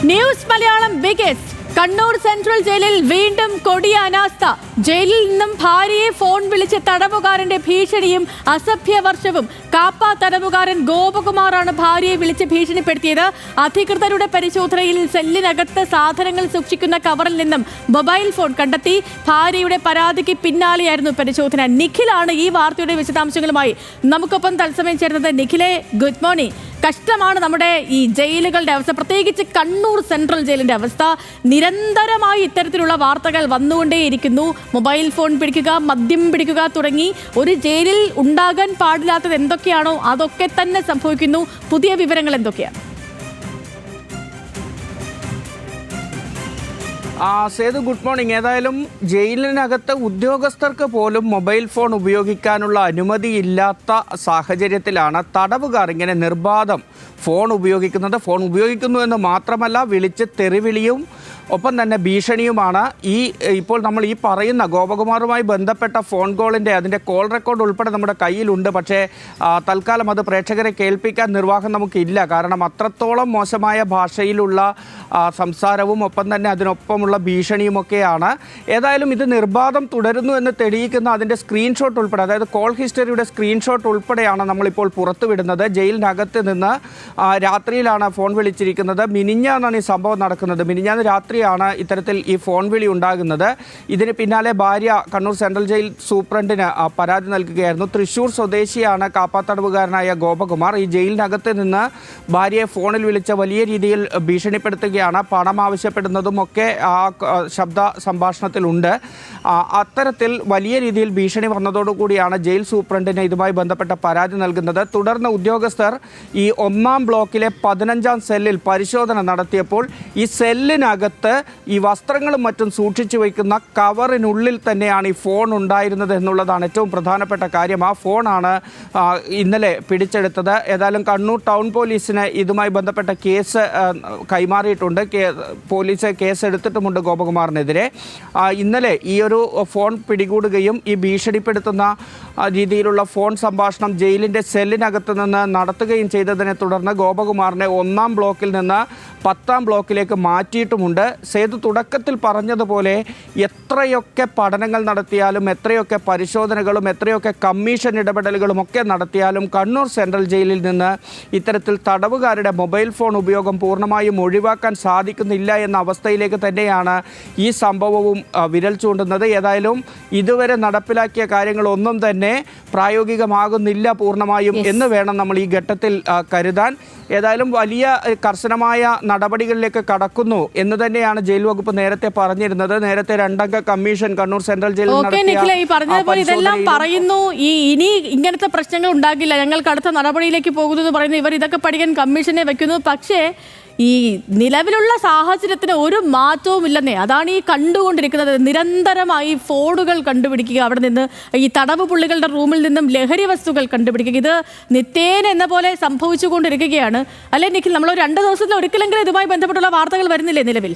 News Malayalam biggest Kannur central ജയിലിൽ വീണ്ടും കൊടിയ അനാസ്ഥ. ജയിലിൽ നിന്നും ഭാര്യയെ ഫോൺ വിളിച്ച് തടവുകാരന്റെ ഭീഷണിയും അസഭ്യവർഷവും. കാപ്പ തടവുകാരൻ ഗോപകുമാറാണ് ഭാര്യയെ വിളിച്ച് ഭീഷണിപ്പെടുത്തിയത്. അധികൃതരുടെ പരിശോധനയിൽ സെല്ലിനകത്ത് സാധനങ്ങൾ സൂക്ഷിക്കുന്ന കവറിൽ നിന്നും മൊബൈൽ ഫോൺ കണ്ടെത്തി. ഭാര്യയുടെ പരാതിക്ക് പിന്നാലെയായിരുന്നു പരിശോധന. നിഖിലാണ് ഈ വാർത്തയുടെ വിശദാംശങ്ങളുമായി നമുക്കൊപ്പം തത്സമയം ചേർന്നത്. നിഖിലെ, ഗുഡ് മോർണിംഗ്. കഷ്ടമാണ് നമ്മുടെ ഈ ജയിലുകളുടെ അവസ്ഥ, പ്രത്യേകിച്ച് കണ്ണൂർ സെൻട്രൽ ജയിലിന്റെ അവസ്ഥ. നിരന്തരമായി ഇത്തരത്തിലുള്ള വാർത്തകൾ വന്നുകൊണ്ടേയിരിക്കുന്നു. മൊബൈൽ ഫോൺ പിടിക്കുക, മദ്യം പിടിക്കുക തുടങ്ങി ഒരു ജയിലിൽ ഉണ്ടാകാൻ പാടില്ലാത്തത് എന്തൊക്കെയാണോ അതൊക്കെ തന്നെ സംഭവിക്കുന്നു. പുതിയ വിവരങ്ങൾ എന്തൊക്കെയാണ്? Sethu, good morning. ഏതായാലും ജയിലിനകത്ത് ഉദ്യോഗസ്ഥർക്ക് പോലും മൊബൈൽ ഫോൺ ഉപയോഗിക്കാനുള്ള അനുമതിയില്ലാത്ത സാഹചര്യത്തിലാണ് തടവുകാർ ഇങ്ങനെ നിർബാധം ഫോൺ ഉപയോഗിക്കുന്നത്. ഫോൺ ഉപയോഗിക്കുന്നു എന്ന് മാത്രമല്ല, വിളിച്ച് തെറിവിളിയും ഒപ്പം തന്നെ ഭീഷണിയുമാണ്. ഇപ്പോൾ നമ്മൾ ഈ പറയുന്ന ഗോപകുമാറുമായി ബന്ധപ്പെട്ട ഫോൺ കോളിൻ്റെ അതിൻ്റെ കോൾ റെക്കോർഡ് ഉൾപ്പെടെ നമ്മുടെ കയ്യിലുണ്ട്. പക്ഷേ തൽക്കാലം അത് പ്രേക്ഷകരെ കേൾപ്പിക്കാൻ നിർവാഹം നമുക്കില്ല. കാരണം അത്രത്തോളം മോശമായ ഭാഷയിലുള്ള സംസാരവും ഒപ്പം തന്നെ അതിനൊപ്പമുള്ള ഭീഷണിയുമൊക്കെയാണ്. ഏതായാലും ഇത് നിർബാധം തുടരുന്നു എന്ന് തെളിയിക്കുന്ന അതിൻ്റെ സ്ക്രീൻഷോട്ട് ഉൾപ്പെടെ, അതായത് കോൾ ഹിസ്റ്ററിയുടെ സ്ക്രീൻഷോട്ട് ഉൾപ്പെടെയാണ് നമ്മളിപ്പോൾ പുറത്തുവിടുന്നത്. ജയിലിനകത്ത് നിന്ന് രാത്രിയിലാണ് ഫോൺ വിളിച്ചിരിക്കുന്നത്. മിനിഞ്ഞാന്നാണ് ഈ സംഭവം നടക്കുന്നത്. മിനിഞ്ഞാന്ന് രാത്രിയാണ് ഇത്തരത്തിൽ ഈ ഫോൺ വിളി ഉണ്ടാകുന്നത്. ഇതിന് പിന്നാലെ ഭാര്യ കണ്ണൂർ സെൻട്രൽ ജയിൽ സൂപ്രണ്ടിന് പരാതി നൽകുകയായിരുന്നു. തൃശ്ശൂർ സ്വദേശിയാണ് കാപ്പാത്തടവുകാരനായ ഗോപകുമാർ. ഈ ജയിലിനകത്ത് നിന്ന് ഭാര്യയെ ഫോണിൽ വിളിച്ച വലിയ രീതിയിൽ ഭീഷണിപ്പെടുത്തുകയാണ്. പണം ആവശ്യപ്പെടുന്നതും ഒക്കെ ആ ശബ്ദ സംഭാഷണത്തിലുണ്ട്. അത്തരത്തിൽ വലിയ രീതിയിൽ ഭീഷണി വന്നതോടുകൂടിയാണ് ജയിൽ സൂപ്രണ്ടിന് ഇതുമായി ബന്ധപ്പെട്ട പരാതി നൽകുന്നത്. തുടർന്ന് ഉദ്യോഗസ്ഥർ ഈ 1-ാം ബ്ലോക്കിലെ 15-ാം സെല്ലിൽ പരിശോധന നടത്തിയപ്പോൾ ഈ സെല്ലിനകത്ത് ഈ വസ്ത്രങ്ങളും മറ്റും സൂക്ഷിച്ചു വയ്ക്കുന്ന കവറിനുള്ളിൽ തന്നെയാണ് ഈ ഫോൺ ഉണ്ടായിരുന്നത് എന്നുള്ളതാണ് ഏറ്റവും പ്രധാനപ്പെട്ട കാര്യം. ആ ഫോണാണ് ഇന്നലെ പിടിച്ചെടുത്തത്. ഏതായാലും കണ്ണൂർ ടൗൺ പോലീസിന് ഇതുമായി ബന്ധപ്പെട്ട കേസ് കൈമാറിയിട്ടുണ്ട്. പോലീസ് കേസ് എടുത്തിട്ടുമുണ്ട് ഗോപകുമാറിനെതിരെ. ഇന്നലെ ഈ ഒരു ഫോൺ പിടികൂടുകയും ഈ ഭീഷണിപ്പെടുത്തുന്ന രീതിയിലുള്ള ഫോൺ സംഭാഷണം ജയിലിൻ്റെ സെല്ലിനകത്ത് നിന്ന് നടത്തുകയും ചെയ്തതിനെ തുടർന്ന് ഗോപകുമാറിനെ 1-ാം ബ്ലോക്കിൽ നിന്ന് 10-ാം ബ്ലോക്കിലേക്ക് മാറ്റിയിട്ടുമുണ്ട്. സേതു തുടക്കത്തിൽ പറഞ്ഞതുപോലെ എത്രയൊക്കെ പഠനങ്ങൾ നടത്തിയാലും, എത്രയൊക്കെ പരിശോധനകളും, എത്രയൊക്കെ കമ്മീഷൻ ഇടപെടലുകളും ഒക്കെ നടത്തിയാലും കണ്ണൂർ സെൻട്രൽ ജയിലിൽ നിന്ന് ഇത്തരത്തിൽ തടവുകാരുടെ മൊബൈൽ ഫോൺ ഉപയോഗം പൂർണ്ണമായും ഒഴിവാക്കാൻ സാധിക്കുന്നില്ല എന്ന അവസ്ഥയിലേക്ക് തന്നെയാണ് ഈ സംഭവവും വിരൽ ചൂണ്ടുന്നത്. ഏതായാലും ഇതുവരെ നടപ്പിലാക്കിയ കാര്യങ്ങളൊന്നും തന്നെ പ്രായോഗികമാകുന്നില്ല പൂർണ്ണമായും എന്ന് വേണം നമ്മൾ ഈ ഘട്ടത്തിൽ കരുതാൻ. ഏതായാലും വലിയ കർശനമായ നടപടികളിലേക്ക് കടക്കുന്നു എന്ന് തന്നെയാണ് ജയിൽ വകുപ്പ് നേരത്തെ പറഞ്ഞിരുന്നത്. നേരത്തെ 2-അംഗ കമ്മീഷൻ കണ്ണൂർ സെൻട്രൽ ജയിലിൽ പറഞ്ഞതുപോലെ ഇതെല്ലാം പറയുന്നു. ഇനി ഇങ്ങനത്തെ പ്രശ്നങ്ങൾ ഉണ്ടാകില്ല, ഞങ്ങൾക്ക് അടുത്ത നടപടിയിലേക്ക് പോകുന്നു എന്ന് പറയുന്നു. ഇവർ ഇതൊക്കെ പഠിക്കാൻ കമ്മീഷനെ വെക്കുന്നു. പക്ഷേ ഈ നിലവിലുള്ള സാഹചര്യത്തിന് ഒരു മാറ്റവും ഇല്ലെന്നേ. അതാണ് ഈ കണ്ടുകൊണ്ടിരിക്കുന്നത്. നിരന്തരമായി ഫോണുകൾ കണ്ടുപിടിക്കുക, അവിടെ നിന്ന് ഈ തടവ് പുള്ളികളുടെ റൂമിൽ നിന്നും ലഹരി വസ്തുക്കൾ കണ്ടുപിടിക്കുക. ഇത് നിത്യേന എന്ന പോലെ സംഭവിച്ചുകൊണ്ടിരിക്കുകയാണ്. അല്ലെ നിഖിൽ, നമ്മൾ 2 ദിവസത്തിൽ ഒരിക്കലെങ്കിലും ഇതുമായി ബന്ധപ്പെട്ടുള്ള വാർത്തകൾ വരുന്നില്ലേ നിലവിൽ?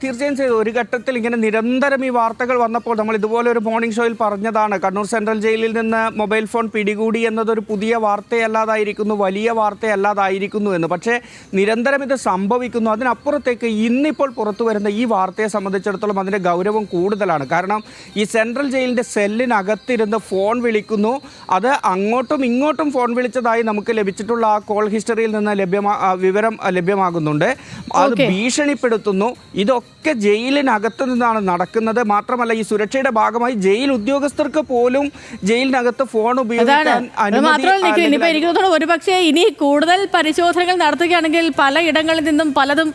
തീർച്ചയായും ചെയ്തു. ഒരു ഘട്ടത്തിൽ ഇങ്ങനെ നിരന്തരം ഈ വാർത്തകൾ വന്നപ്പോൾ നമ്മൾ ഇതുപോലെ ഒരു മോർണിംഗ് ഷോയിൽ പറഞ്ഞതാണ്, കണ്ണൂർ സെൻട്രൽ ജയിലിൽ നിന്ന് മൊബൈൽ ഫോൺ പിടികൂടി എന്നതൊരു പുതിയ വാർത്തയല്ലാതായിരിക്കുന്നു, വലിയ വാർത്തയല്ലാതായിരിക്കുന്നു എന്ന്. പക്ഷേ നിരന്തരം ഇത് സംഭവിക്കുന്നു. അതിനപ്പുറത്തേക്ക് ഇന്നിപ്പോൾ പുറത്തു വരുന്ന ഈ വാർത്തയെ സംബന്ധിച്ചിടത്തോളം അതിൻ്റെ ഗൗരവം കൂടുതലാണ്. കാരണം ഈ സെൻട്രൽ ജയിലിൻ്റെ സെല്ലിനകത്തിരുന്ന് ഫോൺ വിളിക്കുന്നു. അത് അങ്ങോട്ടും ഇങ്ങോട്ടും ഫോൺ വിളിച്ചതായി നമുക്ക് ലഭിച്ചിട്ടുള്ള ആ കോൾ ഹിസ്റ്ററിയിൽ നിന്ന് വിവരം ലഭ്യമാകുന്നുണ്ട്. അത് ഭീഷണിപ്പെടുത്തുന്നു. ഇതൊക്കെ ജയിലിനകത്ത് നിന്നാണ് നടക്കുന്നത്. മാത്രമല്ല ഈ സുരക്ഷയുടെ ഭാഗമായി ജയിൽ ഉദ്യോഗസ്ഥർക്ക് പോലും ജയിലിനകത്ത് ഫോൺ ഉപയോഗിക്കാൻ അനുമതി. ഒരുപക്ഷെ ഇനി കൂടുതൽ പരിശോധനകൾ നടത്തുകയാണെങ്കിൽ പലയിടങ്ങളിൽ നിന്നും പലതും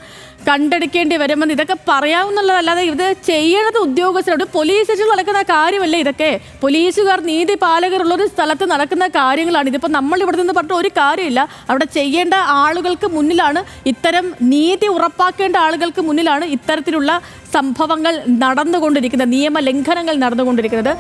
കണ്ടെടുക്കേണ്ടി വരുമെന്ന് ഇതൊക്കെ പറയാവുന്നതല്ലാതെ ഇത് ചെയ്യണത് ഉദ്യോഗസ്ഥരോട് പോലീസ് സ്റ്റേഷനിൽ നടക്കുന്ന കാര്യമല്ലേ ഇതൊക്കെ. പോലീസുകാർ, നീതിപാലകരുള്ളൊരു സ്ഥലത്ത് നടക്കുന്ന കാര്യങ്ങളാണ്. ഇതിപ്പോൾ നമ്മൾ ഇവിടെ നിന്ന് പറഞ്ഞ ഒരു കാര്യമില്ല. അവിടെ ചെയ്യേണ്ട ആളുകൾക്ക് മുന്നിലാണ്, ഇത്തരം നീതി ഉറപ്പാക്കേണ്ട ആളുകൾക്ക് മുന്നിലാണ് ഇത്തരത്തിലുള്ള സംഭവങ്ങൾ നടന്നുകൊണ്ടിരിക്കുന്നത്, നിയമലംഘനങ്ങൾ നടന്നുകൊണ്ടിരിക്കുന്നത്.